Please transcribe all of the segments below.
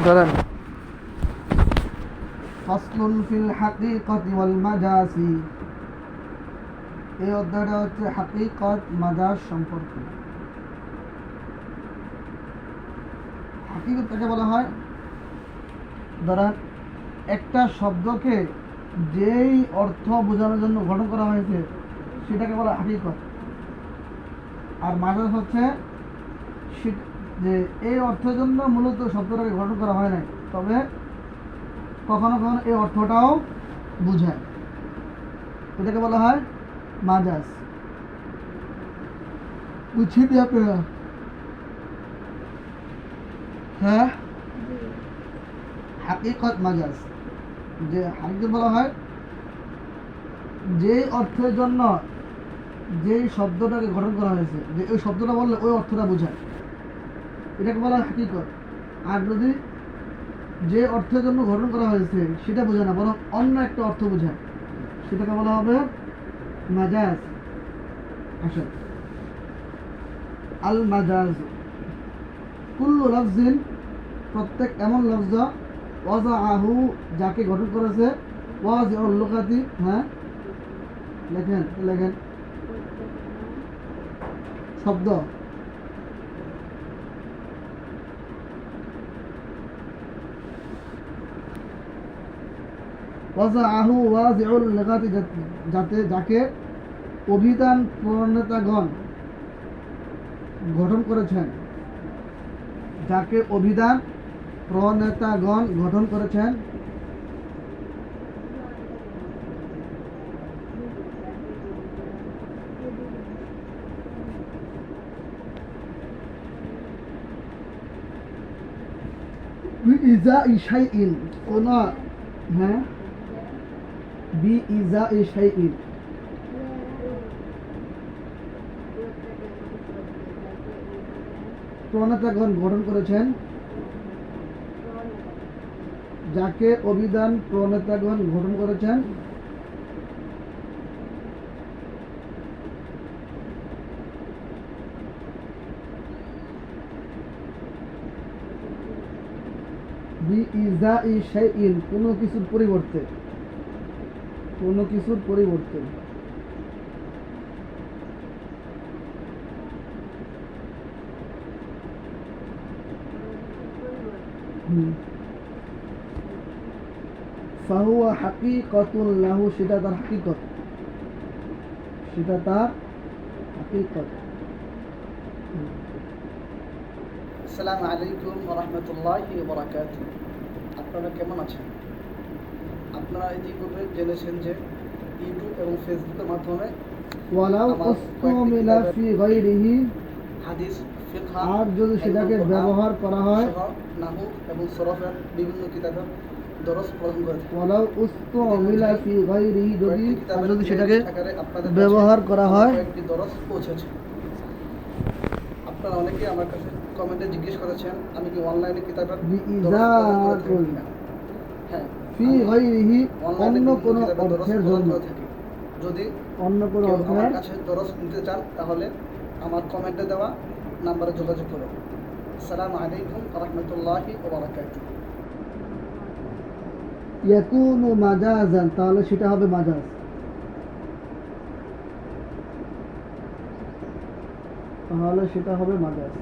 ধরেন ফাসলুন ফিল হাকিকাতি ওয়াল মাজাজি, এই অধ্যায়টা হচ্ছে হাকিকত মাজাজ সম্পর্কে। হাকিকত কাকে বলা হয়? ধরেন একটা শব্দকে যেই অর্থ বোঝানোর জন্য গঠন করা হয়েছে সেটাকে বলা হাকিকত। আর মাজাজ হচ্ছে যে এই অর্থের জন্য মূলত শব্দটাকে গঠন করা হয় নাই, তবে কখনো কখনো এই অর্থটাও বোঝায়, এটাকে বলা হয় মাজাজ। বুঝছেন আপনারা? হ্যাঁ, হাকিকত মাজাজ। যে হাকিকত বলা হয় যে অর্থের জন্য যেই শব্দটাকে গঠন করা হয়েছে, যে ওই শব্দটা বললে ওই অর্থটা বোঝায়, এটাকে বলা হয় হাকিকত। আর যদি যে অর্থের জন্য গঠন করা হয়েছে সেটা বোঝায় না, বরং অন্য একটা অর্থ বোঝায়, সেটাকে বলা হবে মাজাজ। আসলে আল মাজাজ কুল্লু লফজিন, প্রত্যেক এমন লফজ ওয়াজাআহু, যাকে গঠন করেছে, ওয়াজিউল লুগাতি, হ্যাঁ লেখেন লেখেন, শব্দ ওয়াজাআহু ওয়াজিউল লুগাতি, যাতে যাকে অভিধান প্রণেতাগণ গঠন করেছেন, যাকে অভিধান প্রণেতাগণ গঠন করেছেন। বিইজাই শাইইন, কোন, হ্যাঁ, বিইজাই শাইইন, প্রণেতাগণ গঠন করেছেন, যাকে অভিধান প্রণেতাগণ গঠন করেছেন। বিইজাই শাইইন, কোনো কিছুর পরিবর্তে, কোনো কিছুর পরিবর্তে। ফাহুয়া হাকিকাতুন লাহু, সেটা তার হাকিকত, সেটা তার হাকিকত। আসসালামু আলাইকুম ওয়া রাহমাতুল্লাহি ওয়া বারাকাতুহু। আপনারা কেমন আছেন? আপনারা ইতিপূর্বে জেনেছেন যে ইউটিউব এবং ফেসবুকের মাধ্যমে ওয়ালাউ উসতুমিলা ফি গায়রিহি, হাদিস, ফিকহ, আর যদি সেটাকে ব্যবহার করা হয়, নাহু এবং সরফের বিভিন্ন কিতাবের দরস প্রদান করে থাকে। ওয়ালাউ উসতুমিলা ফি গায়রিহি, যদি সেটাকে ব্যবহার করা হয়, একটি দরস পৌঁছেছে। আপনারা অনেকেই আমার কাছে কমেন্টে জিজ্ঞেস করেছেন আমি কি অনলাইনে কিতাবের বিইজাতুন হ্যাঁ, ফি গায়রিহি, অন্য কোনো অর্থের জন্য, যদি অন্য কোনো কেউ অর্থের আমার কাছে দরস নিতে চান তাহলে আমার কমেন্টে দেওয়া নাম্বারে যোগাযোগ করুন। আসসালামু আলাইকুম ওয়া রাহমাতুল্লাহি ওয়া বারাকাতুহু। ইয়াকুনু মাজাজান, তাহলে সেটা হবে মাজাজ। তাহলে সেটা হবে মাজাজ।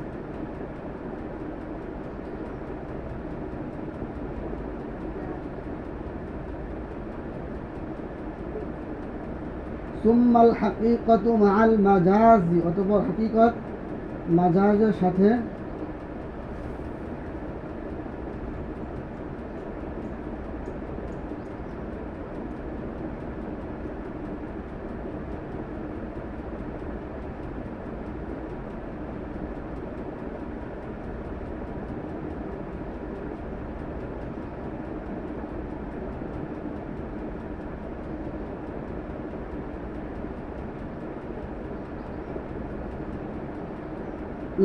সুম্মাল হাকিকাতু মাআল মাজাজি, অতঃপর হাকিকত মাজাজের সাথে।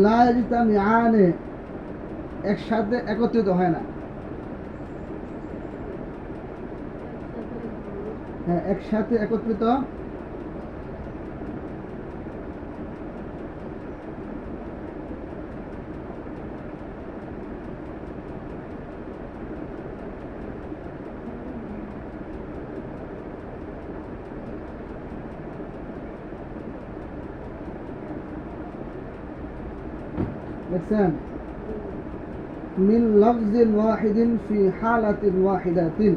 লা ইয়াজতামিআনে, একসাথে একত্রিত হয় না, হ্যাঁ, একসাথে একত্রিত দেখছেন মিন লফজিন ওয়াহিদিন ফি হালাতিন ওয়াহিদাতিন,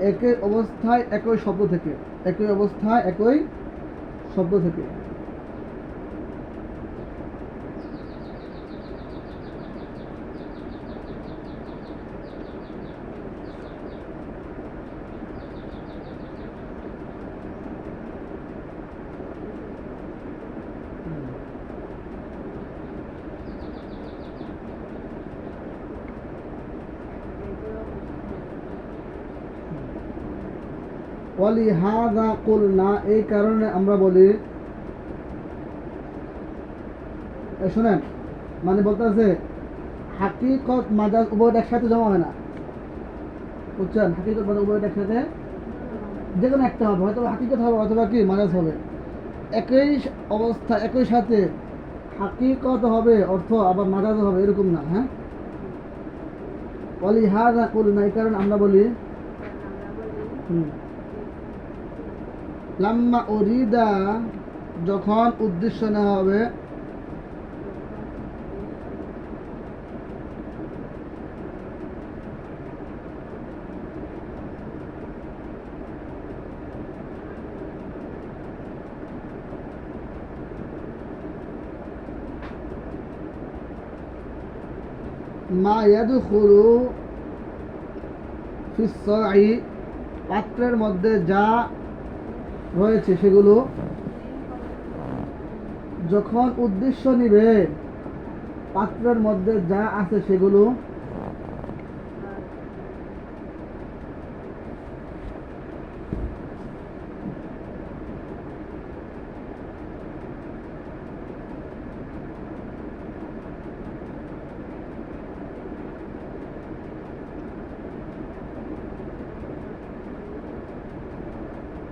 একই অবস্থায় একই শব্দ থেকে, একই অবস্থায় একই শব্দ থেকে। ওয়ালিহাযা কুলনা, এই কারণে আমরা বলি, শুনেন মানে বলতেছে হাকিকত মাজাজ উভয় একসাথে জমা হয় না, বুঝছেন? হাকিকত মাজাজ উভয় একসাথে যে কোনো একটা হবে, হয়তো হাকিকত হবে অথবা কি মাজাজ হবে, একই অবস্থা একই সাথে হাকিকত হবে অর্থ আবার মাজাজ হবে এরকম না। হ্যাঁ, ওয়ালিহাযা কুলনা, এই কারণে আমরা বলি লাম্মা উরিদা, যখন উদ্দেশ্য নেওয়া হবে, মা ইয়াদখুলু ফিস সাই, পাত্রের মধ্যে যা রয়েছে সেগুলো, যখন উদ্দেশ্য নিবে পাত্রের মধ্যে যা আছে সেগুলো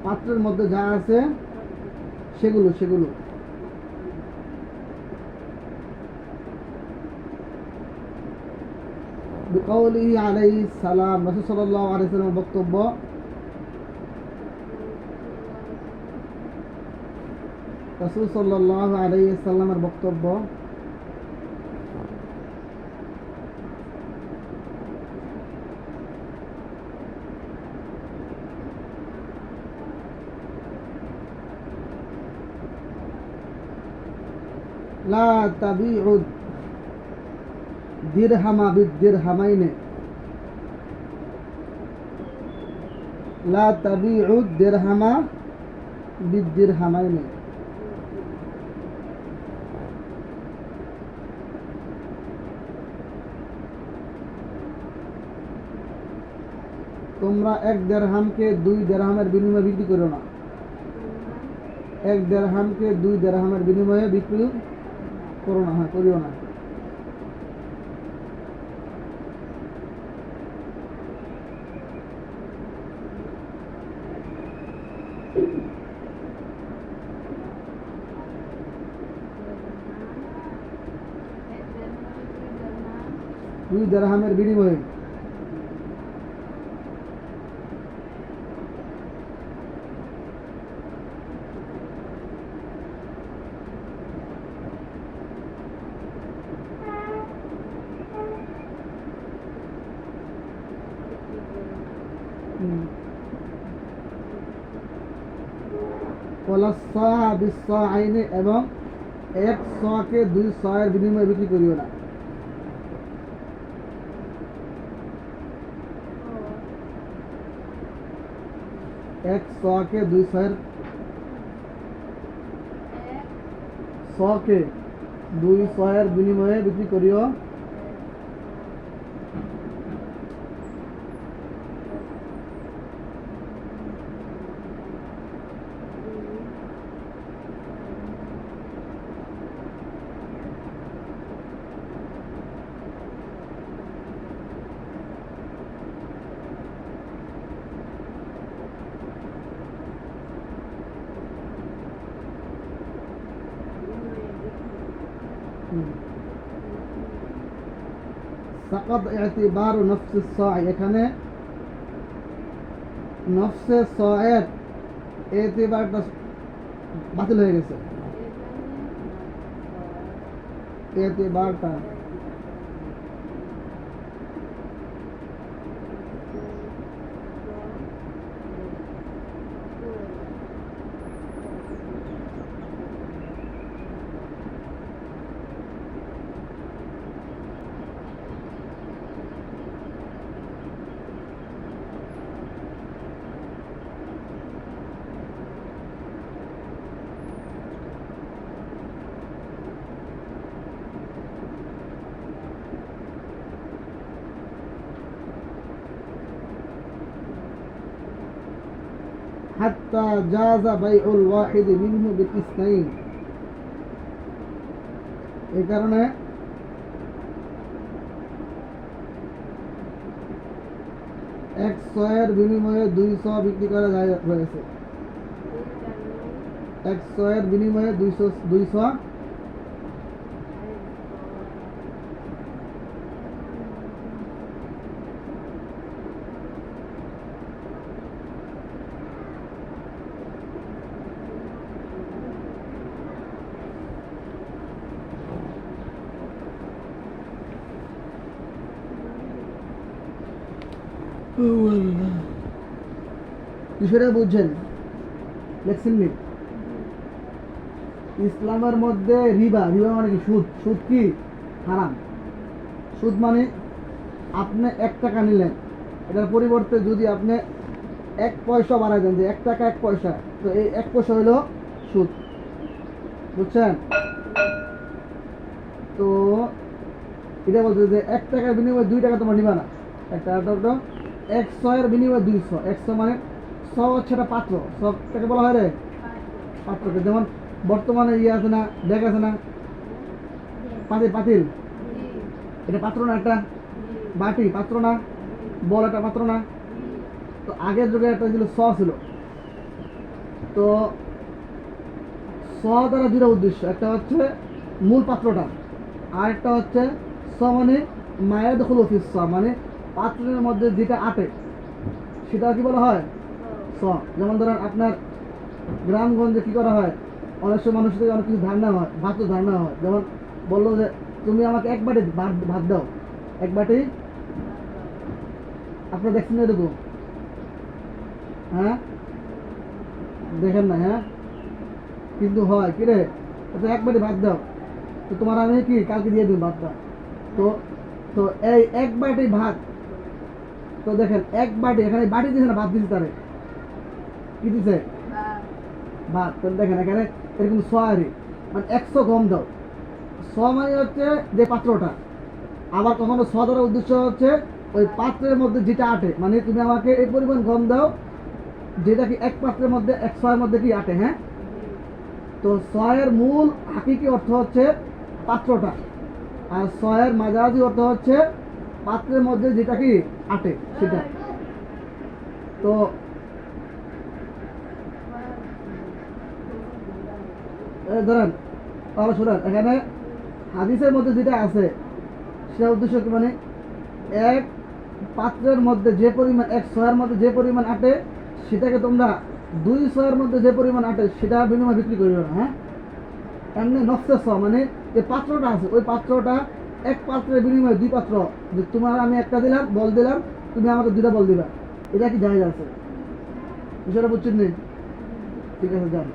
পাত্রের মধ্যে যা আছে সেগুলো সেগুলো বিকাউলিহি আলাইহিস সালাম, রাসূল সাল্লাল্লাহু আলাইহি ওয়াসাল্লামের বক্তব্য, রাসূল সাল্লাল্লাহু আলাইহি ওয়াসাল্লামের বক্তব্য, লা তাবিউ দিরহামা বিদ্দিরহামাইনে, লা তাবিউ দিরহামা বিদ্দিরহামাইনে, তোমরা এক দিরহামকে 2 দিরহামের বিনিময়ে বিক্রি করো না, এক দিরহামকে 2 দিরহামের বিনিময়ে বিক্রি করো না। হ্যাঁ, করিও না। দুই দিরহামের বিনিময়ে এবং 1 কে 2 এর বিনিময়ে বিক্রি করিও না। এক কে 2 এর, 100 কে 2 এর বিনিময়ে বিক্রি করিও। সাকাত ইতিবারু নফসিস সা'i, এখানে নফসে সা'য়ের ইতিবারটা বাতিল হয়ে গেছে। এতেবারটা হাত্তা জাযা বাইউল ওয়াহিদ মিনহু বিতিসনাইন। এই কারণে এক শয়ের বিনিময়ে 200 বিক্রি করা যায় রয়েছে। এক শয়ের বিনিময়ে 200 বিষয়টা বুঝছেন? লেখছেন নি? ইসলামের মধ্যে রিবা মানে কি? সুদ। সুদ কি? হারাম। সুদ মানে আপনি 1 টাকা নিলেন, এটার পরিবর্তে যদি আপনি 1 পয়সা বাড়াই দেন, যে 1 টাকা 1 পয়সা, তো এই 1 পয়সা হইল সুদ। বুঝছেন? তো এটা বলছে যে 1 টাকার বিনিময়ে 2 টাকা তোমার নিবা না। একটা 100 এর বিনিময়ে 200। 100 মানে 100 হচ্ছে একটা পাত্র। সবটাকে বলা হয় রে পাত্রকে। যেমন বর্তমানে ইয়ে আছে না, ব্যাগ আছে না, পাতিল, এটা পাত্র না? একটা বাটি পাত্র না? বল একটা পাত্র না? তো আগের যুগে একটা ছিল ছিল। তো দ্বারা 2টা উদ্দেশ্য, একটা হচ্ছে মূল পাত্রটা, আর একটা হচ্ছে মানে মায়ের দখল অফিস, মানে পাত্রের মধ্যে যেটা আটে সেটা কি বলা হয়? যেমন ধরেন আপনার গ্রামগঞ্জে কি করা হয়, অনেক সময় মানুষের থেকে অনেক কিছু ধারণা হয়, ভাত ধারণা হয়। যেমন বললো যে তুমি আমাকে 1 বাটি ভাত দাও, 1 বাটি। আপনারা দেখছেন এরকম? হ্যাঁ, দেখেন না? হ্যাঁ, কিন্তু হয় কি রে, 1 বাটি ভাত দাও, তো তোমার আমি কি কালকে দিয়ে দেবো ভাতটা। তো তো এই 1 বাটি ভাত, তো দেখেন 1 বাটি, এখানে বাটি দিয়েছে না, ভাত দিয়েছে, তারে কি দিছে? ভাত। তো দেখেন এখানে এরকম সোয়ারি, মানে 100 গম দাও। মানে হচ্ছে যে পাত্রটা। আবার কখনো দ্বারা উদ্দেশ্য হচ্ছে ওই পাত্রের মধ্যে যেটা আটে, মানে তুমি আমাকে এই পরিমাণ গম দাও যেটা কি 1 পাত্রের মধ্যে 100 এর মধ্যে কি আটে। হ্যাঁ, তো 100 এর মূল হাকিকি অর্থ হচ্ছে পাত্রটা, আর 100 এর মাজাজি অর্থ হচ্ছে পাত্রের মধ্যে যেটা কি আটে সেটা। তো ধরেন তাহলে শুনেন, এখানে হাদিসের মধ্যে যেটা আছে সেটা উদ্দেশ্য কি, মানে 1 পাত্রের মধ্যে যে পরিমাণ, 100 এর মধ্যে যে পরিমাণ আটে সেটাকে তোমরা 200 এর মধ্যে যে পরিমাণ আটে সেটা বিনিময় বিক্রি করিও না। হ্যাঁ, এমনি নফসের মানে যে পাত্রটা আছে ওই পাত্রটা 1 পাত্রের বিনিময়ে 2 পাত্র, যে তোমার আমি একটা দিলাম, বল দিলাম, তুমি আমাকে 2টা বল দিবা, এটা কি জায়েজ আছে? বিষয়টা বুঝছেন নি? ঠিক আছে, যান।